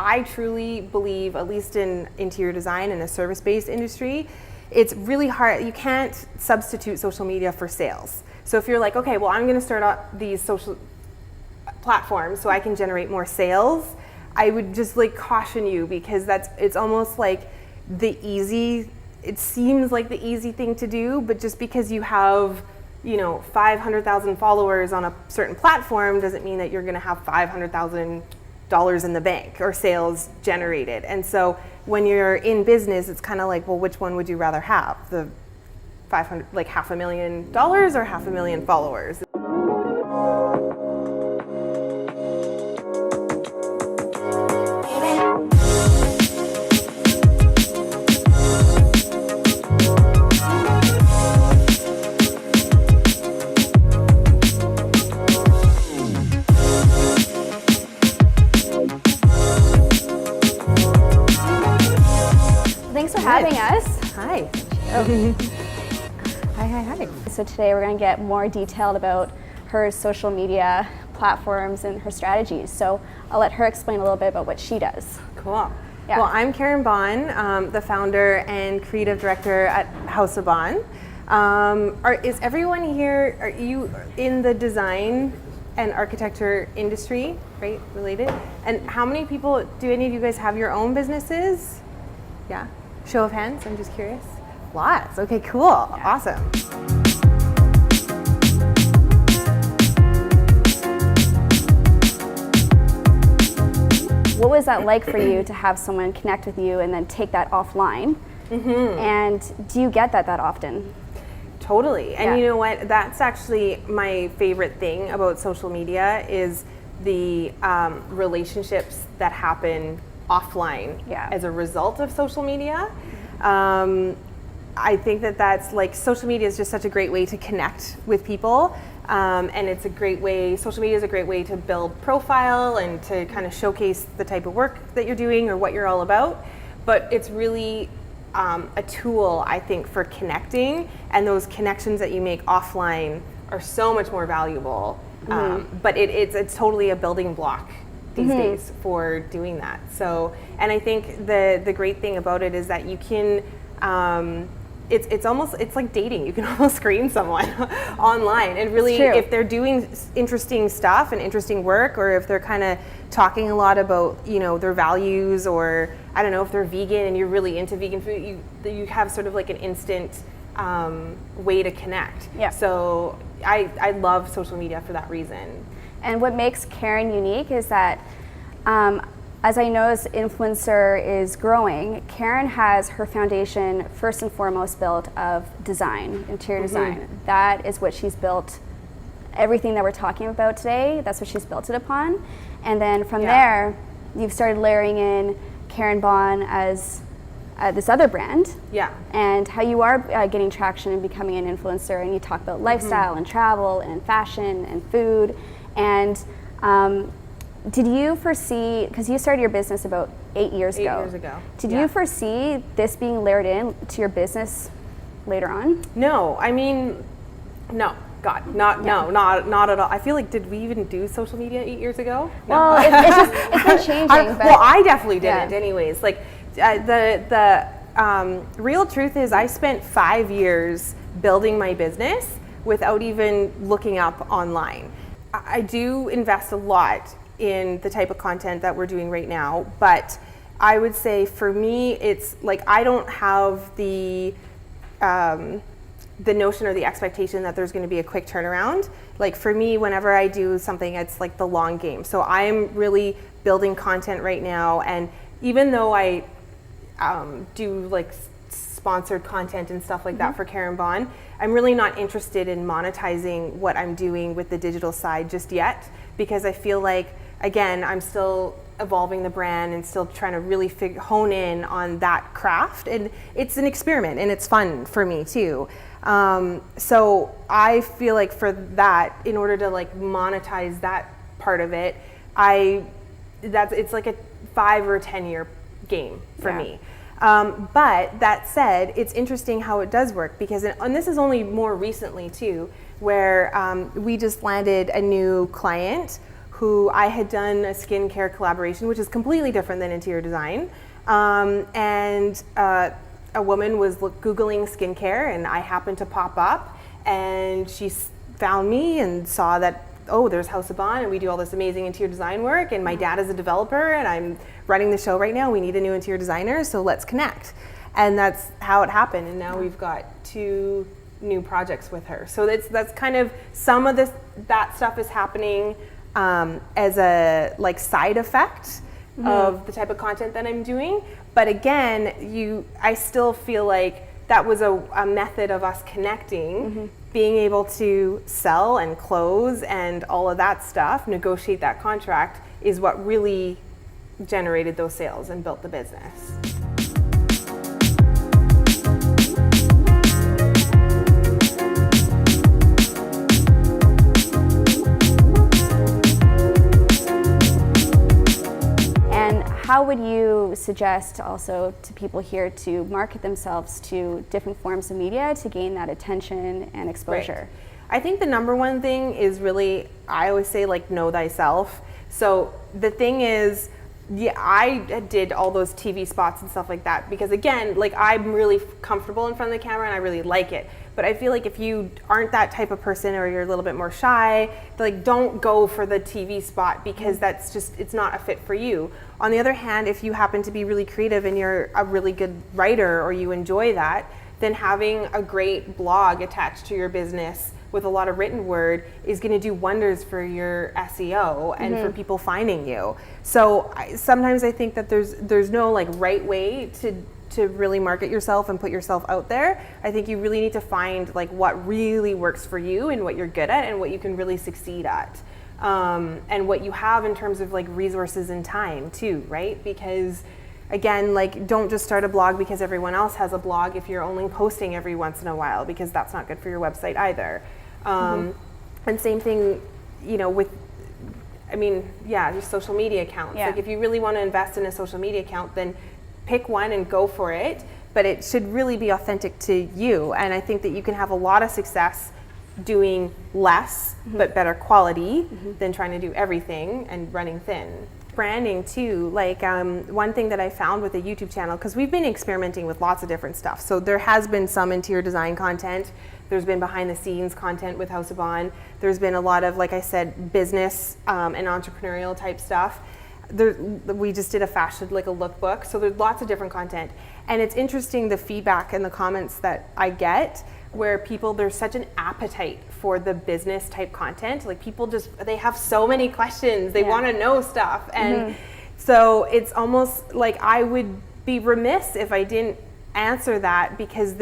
I truly believe, at least in interior design and a service-based industry, it's really hard. You can't substitute social media for sales. So if you're like, okay, well, I'm going to start up these social platforms so I can generate more sales, I would just like caution you, because it's almost like it seems like the easy thing to do, but just because you have 500,000 followers on a certain platform doesn't mean that you're going to have $500,000 in the bank or sales generated. And so when you're in business, it's kind of like, well, which one would you rather have? The 500, like $500,000 or 500,000 followers? Thanks for having us. Hi. Hi. So today we're going to get more detailed about her social media platforms and her strategies. So I'll let her explain a little bit about what she does. Cool. Yeah. Well, I'm Karin Bohn, the founder and creative director at House of Bohn. Is everyone here, are you in the design and architecture industry, right, related? And how many people, do any of you guys have your own businesses? Yeah? Show of hands, I'm just curious. Lots, okay, cool, yeah. Awesome. What was that like for you to have someone connect with you and then take that offline? Mm-hmm. And do you get that often? Totally, and you know what, that's actually my favorite thing about social media is the relationships that happen offline as a result of social media. I think that's like, social media is just such a great way to connect with people, and it's a great way, social media is a great way to build profile and to kind of showcase the type of work that you're doing or what you're all about, but it's really a tool, I think, for connecting, and those connections that you make offline are so much more valuable, but it's totally a building block these days for doing that. So, and I think the great thing about it is that you can, it's like dating. You can almost screen someone online, and really, if they're doing interesting stuff and interesting work, or if they're kind of talking a lot about their values, or I don't know, if they're vegan and you're really into vegan food, you have sort of like an instant way to connect. Yeah. So I love social media for that reason. And what makes Karin unique is that, as I know as influencer is growing, Karin has her foundation first and foremost built of design, interior design. That is what she's built, everything that we're talking about today, that's what she's built it upon. And then from there, you've started layering in Karin Bohn as this other brand. Yeah. And how you are getting traction and becoming an influencer, and you talk about lifestyle and travel and fashion and food. And did you foresee, because you started your business about 8 years ago. 8 years ago. Did you foresee this being layered in to your business later on? No, I mean, no. God, not at all. I feel like, did we even do social media 8 years ago? No. Well, it's been changing. Well, I definitely didn't anyways. Like, the real truth is I spent 5 years building my business without even looking up online. I do invest a lot in the type of content that we're doing right now, but I would say for me, it's like I don't have the notion or the expectation that there's going to be a quick turnaround. Like for me, whenever I do something, it's like the long game. So I'm really building content right now, and even though I do like sponsored content and stuff like that for Karin Bohn, I'm really not interested in monetizing what I'm doing with the digital side just yet, because I feel like, again, I'm still evolving the brand and still trying to really hone in on that craft, and it's an experiment and it's fun for me too. So I feel like for that, in order to like monetize that part of it, it's like a 5 or 10 year game for me. But that said, it's interesting how it does work, because, and this is only more recently too, where we just landed a new client who I had done a skincare collaboration, which is completely different than interior design. A woman was Googling skincare, and I happened to pop up, and she found me and saw that, oh, there's House of Bohn, and we do all this amazing interior design work, and my dad is a developer, and I'm running the show right now. We need a new interior designer, so let's connect. And that's how it happened, and now we've got 2 new projects with her. So that's kind of some of that stuff is happening as a like side effect of the type of content that I'm doing. But again, I still feel like that was a method of us connecting, being able to sell and close and all of that stuff, negotiate that contract, is what really generated those sales and built the business. How would you suggest also to people here to market themselves to different forms of media to gain that attention and exposure? Right. I think the number one thing is really, I always say, like, know thyself. So the thing is, yeah, I did all those TV spots and stuff like that because, again, like, I'm really comfortable in front of the camera and I really like it. But I feel like if you aren't that type of person or you're a little bit more shy, like, don't go for the TV spot because that's just, it's not a fit for you. On the other hand, if you happen to be really creative and you're a really good writer or you enjoy that, then having a great blog attached to your business with a lot of written word is going to do wonders for your SEO and for people finding you. So sometimes I think that there's no like right way to really market yourself and put yourself out there. I think you really need to find like what really works for you and what you're good at and what you can really succeed at. And what you have in terms of like resources and time too, right? Because again, like, don't just start a blog because everyone else has a blog if you're only posting every once in a while, because that's not good for your website either. And same thing, you know, with, I mean, yeah, your social media accounts. Yeah. Like, if you really want to invest in a social media account, then pick one and go for it. But it should really be authentic to you. And I think that you can have a lot of success doing less but better quality than trying to do everything and running thin. Branding too, like one thing that I found with the YouTube channel, because we've been experimenting with lots of different stuff. So there has been some interior design content. There's been behind the scenes content with House of Bohn. There's been a lot of, like I said, business and entrepreneurial type stuff. We just did a fashion, like a lookbook. So there's lots of different content. And it's interesting the feedback and the comments that I get where people, there's such an appetite for the business type content. Like, people just, they have so many questions. They want to know stuff. And so it's almost like I would be remiss if I didn't answer that, because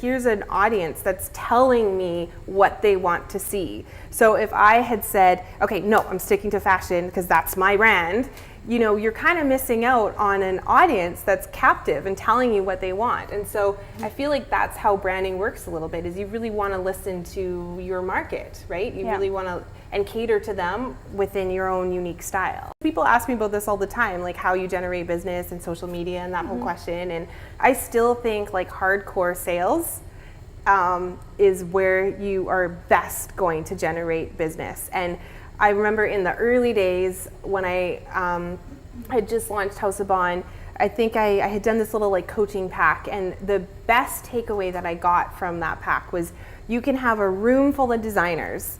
here's an audience that's telling me what they want to see. So if I had said, okay, no, I'm sticking to fashion because that's my brand, you know, you're kind of missing out on an audience that's captive and telling you what they want. And so I feel like that's how branding works a little bit, is you really want to listen to your market, right? You really want to, and cater to them within your own unique style. People ask me about this all the time, like how you generate business and social media and that whole question. And I still think like hardcore sales is where you are best going to generate business. And I remember in the early days when I had just launched House of Bohn, I think I had done this little like coaching pack, and the best takeaway that I got from that pack was you can have a room full of designers,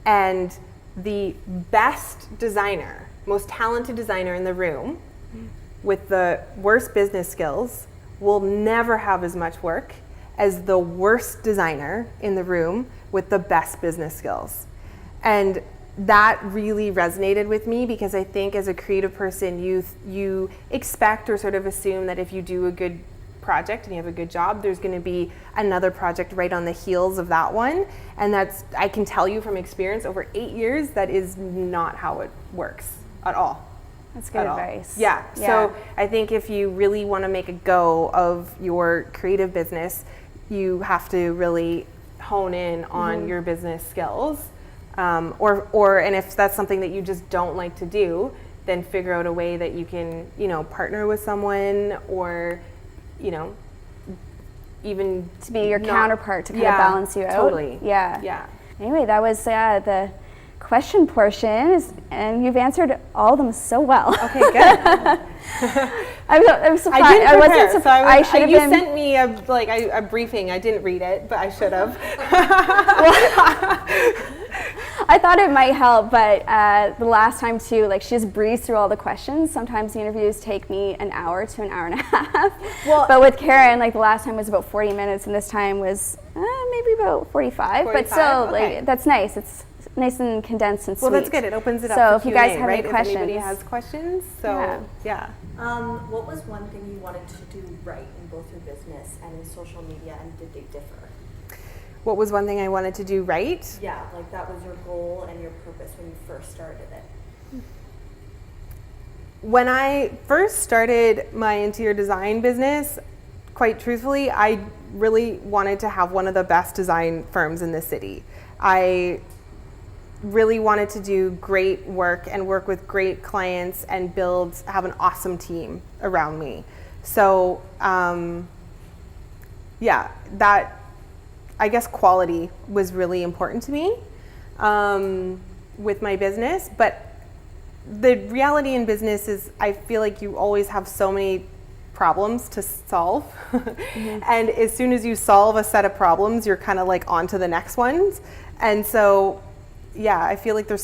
and the best designer, most talented designer in the room with the worst business skills will never have as much work as the worst designer in the room with the best business skills. And that really resonated with me, because I think as a creative person, you expect or sort of assume that if you do a good project and you have a good job, there's going to be another project right on the heels of that one. And that's, I can tell you from experience over 8 years, that is not how it works at all. That's good advice. Yeah. So I think if you really want to make a go of your creative business, you have to really hone in on your business skills. And if that's something that you just don't like to do, then figure out a way that you can, you know, partner with someone, or, you know, even to be your counterpart to kind of balance you out. Totally. Yeah. Anyway, that was the question portion, and you've answered all of them so well. Okay, good. I'm surprised. I didn't prepare, wasn't surprised. you sent me a briefing. I didn't read it, but I should have. I thought it might help, but the last time too, like, she just breezed through all the questions. Sometimes the interviews take me an hour to an hour and a half. Well, but with Karin, like, the last time was about 40 minutes, and this time was maybe about 45. But still, okay. like, that's nice. It's nice and condensed and sweet. Well, that's good. It opens it up. So for if you guys Q&A, have right? any questions, if anybody has questions, so yeah. What was one thing you wanted to do right in both your business and in social media, and did they differ? What was one thing I wanted to do right? Yeah, like that was your goal and your purpose when you first started it. When I first started my interior design business, quite truthfully, I really wanted to have one of the best design firms in the city. I really wanted to do great work and work with great clients and have an awesome team around me. So, I guess quality was really important to me with my business, but the reality in business is I feel like you always have so many problems to solve. And as soon as you solve a set of problems, you're kind of like on to the next ones. And so, yeah, I feel like there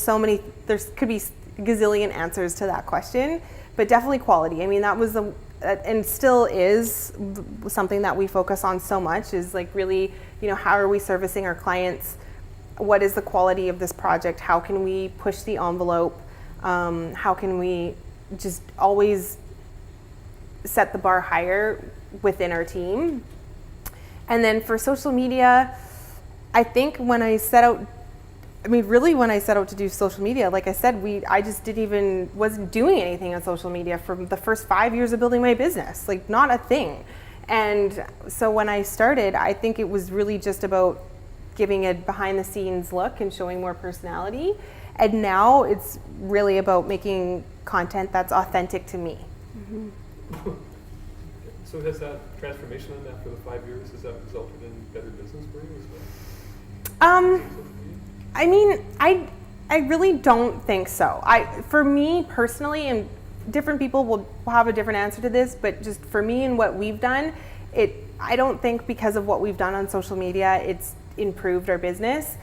could be a gazillion answers to that question, but definitely quality. I mean, that was and still is something that we focus on so much, is like really, how are we servicing our clients? What is the quality of this project? How can we push the envelope? How can we just always set the bar higher within our team? And then for social media, I think when I set out to do social media, like I said, I just wasn't doing anything on social media for the first 5 years of building my business, like not a thing. And so when I started, I think it was really just about giving a behind the scenes look and showing more personality. And now it's really about making content that's authentic to me. So has that transformation in that for the 5 years, has that resulted in better business for you as well? I mean, I really don't think so. For me personally, and different people will have a different answer to this, but just for me and what we've done, I don't think because of what we've done on social media, it's improved our business.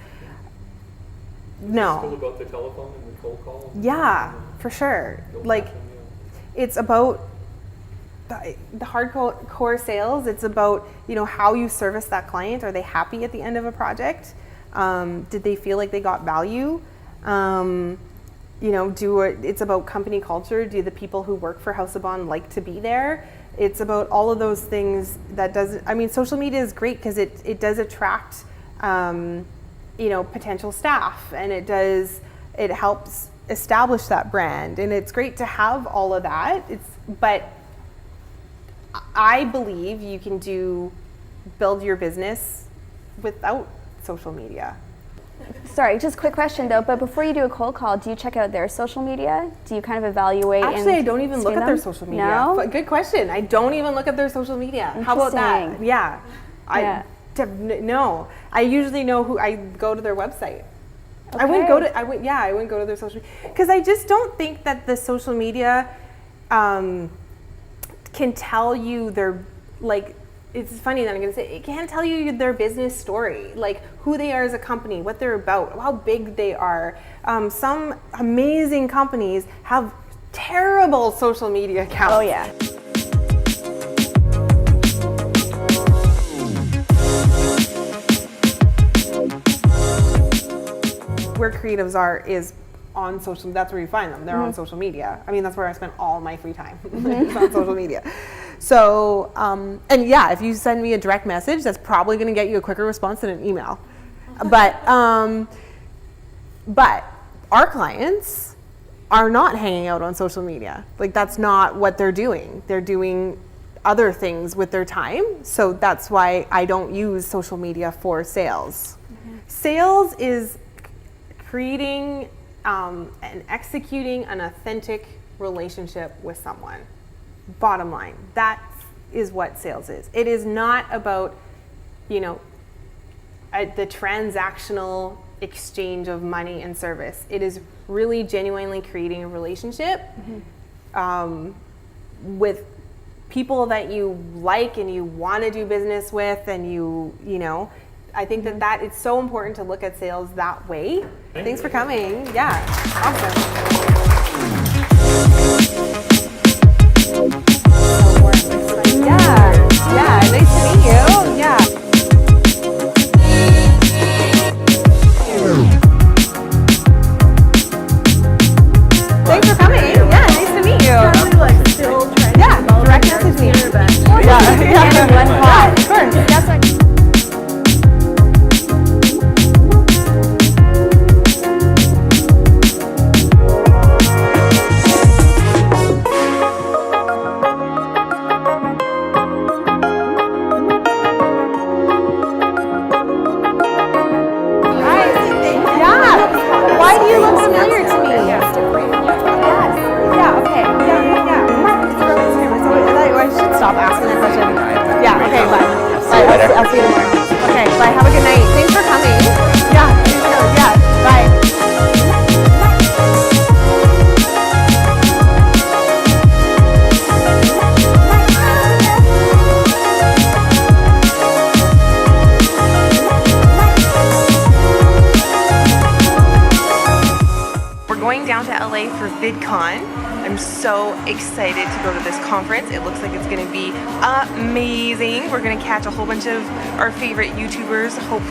No. Is it still about the telephone and the cold call? Yeah, for sure. Like, it's about the hardcore sales. It's about, how you service that client. Are they happy at the end of a project? Did they feel like they got value? It's about company culture. Do the people who work for House of Bohn like to be there? It's about all of those things. Social media is great because it does attract, potential staff, and it helps establish that brand, and it's great to have all of that. But I believe you can build your business without social media. Sorry, just a quick question though, but before you do a cold call, do you check out their social media? Do you kind of evaluate? Actually, I don't even look at their social media. No? But good question. I don't even look at their social media. How about that? Yeah. No. I usually know who. I go to their website. Okay. I wouldn't go to their social media because I just don't think that the social media can tell you their, like, it's funny that I'm going to say, it can't tell you their business story, like who they are as a company, what they're about, how big they are. Some amazing companies have terrible social media accounts. Oh yeah. Where creatives is on social, that's where you find them. They're on social media. I mean, that's where I spend all my free time, is on social media. So, and yeah, if you send me a direct message, that's probably going to get you a quicker response than an email. But our clients are not hanging out on social media. Like, that's not what they're doing. They're doing other things with their time. So that's why I don't use social media for sales. Sales is creating and executing an authentic relationship with someone. Bottom line, that is what sales is. It is not about, the transactional exchange of money and service. It is really genuinely creating a relationship with people that you like and you want to do business with, and you know, I think that it's so important to look at sales that way. Thanks for coming. Yeah, awesome. Yeah, nice to meet you. Yeah. Thanks for coming. Yeah, nice to meet you. Probably like still trying to develop direct your message me. career back. Yeah. And one pot. Of course. That's like Why do you look familiar to me? Yeah, okay. Yeah. I should stop asking that question. Yeah, okay, bye. I'll see you tomorrow. Okay, bye. Have a good night. Thanks for coming. Yeah, you too. Yeah, bye. Going down to LA for VidCon. I'm so excited to go to this conference. It looks like it's going to be amazing. We're going to catch a whole bunch of our favorite YouTubers.